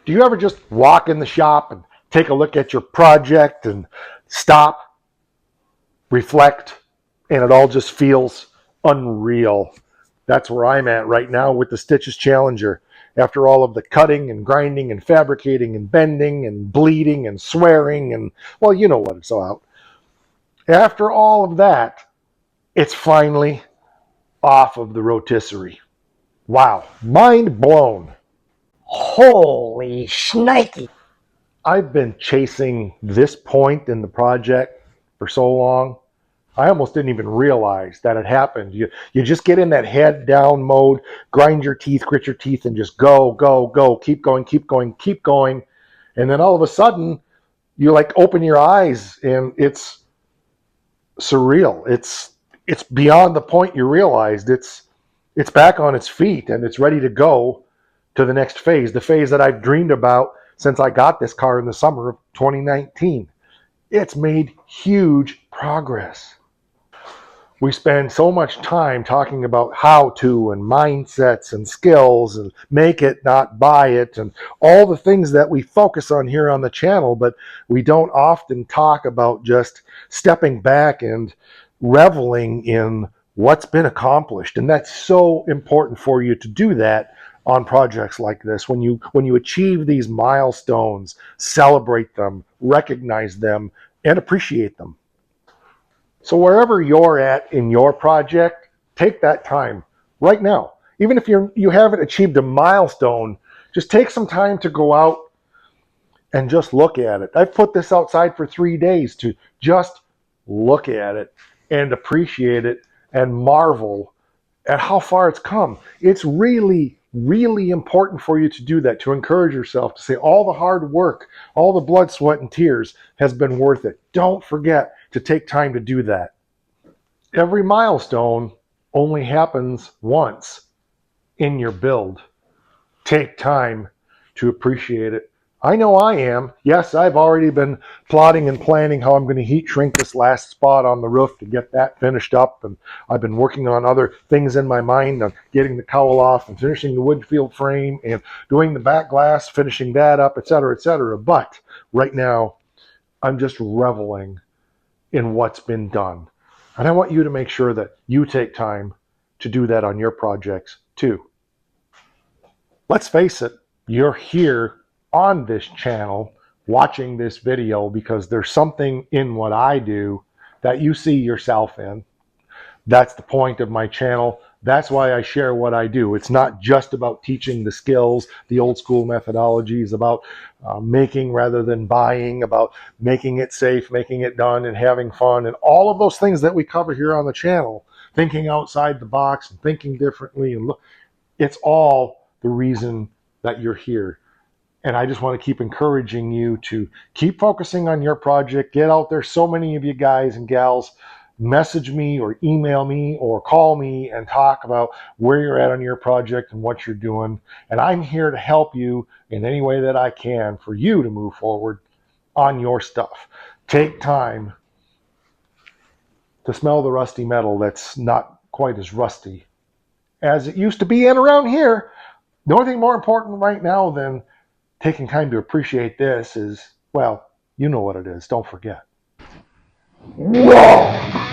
Do you ever just walk in the shop and take a look at your project and stop, reflect, and it all just feels unreal? That's where I'm at right now with the Stitches Challenger. After all of the cutting and grinding and fabricating and bending and bleeding and swearing and, well, you know what it's all about. After all of that, it's finally off of the rotisserie. Wow, mind blown. Holy shnikey. I've been chasing this point in the project for so long. I almost didn't even realize that it happened. You just get in that head down mode, grind your teeth, grit your teeth, and just go, go, go, keep going, keep going, keep going. And then all of a sudden, you like open your eyes and it's surreal. It's beyond the point you realized. It's back on its feet and it's ready to go to the next phase, the phase that I've dreamed about since I got this car in the summer of 2019. It's made huge progress. We spend so much time talking about how to and mindsets and skills and make it, not buy it, and all the things that we focus on here on the channel, but we don't often talk about just stepping back and reveling in what's been accomplished. And that's so important for you to do that on projects like this. When you achieve these milestones, celebrate them, recognize them, and appreciate them. So wherever you're at in your project, take that time right now. Even if you haven't achieved a milestone, just take some time to go out and just look at it. I've put this outside for 3 days to just look at it and appreciate it and marvel at how far it's come. It's really, really important for you to do that, to encourage yourself, to say all the hard work, all the blood, sweat, and tears has been worth it. Don't forget to take time to do that. Every milestone only happens once in your build. Take time to appreciate it. I know I am. Yes, I've already been plotting and planning how I'm going to heat shrink this last spot on the roof to get that finished up. And I've been working on other things in my mind on getting the cowl off and finishing the wood field frame and doing the back glass, finishing that up, etc., etc. But right now, I'm just reveling in what's been done. And I want you to make sure that you take time to do that on your projects too. Let's face it, you're here on this channel watching this video because there's something in what I do that you see yourself in. That's the point of my channel. That's why I share what I do. It's not just about teaching the skills, the old school methodologies, about making rather than buying, about making it safe, making it done, and having fun, and all of those things that we cover here on the channel. Thinking outside the box and thinking differently, and look, it's all the reason that you're here. And I just want to keep encouraging you to keep focusing on your project. Get out there. So many of you guys and gals message me or email me or call me and talk about where you're at on your project and what you're doing. And I'm here to help you in any way that I can for you to move forward on your stuff. Take time to smell the rusty metal that's not quite as rusty as it used to be. And around here, the only thing more important right now than taking time to appreciate this is, well, you know what it is. Don't forget. Whoa.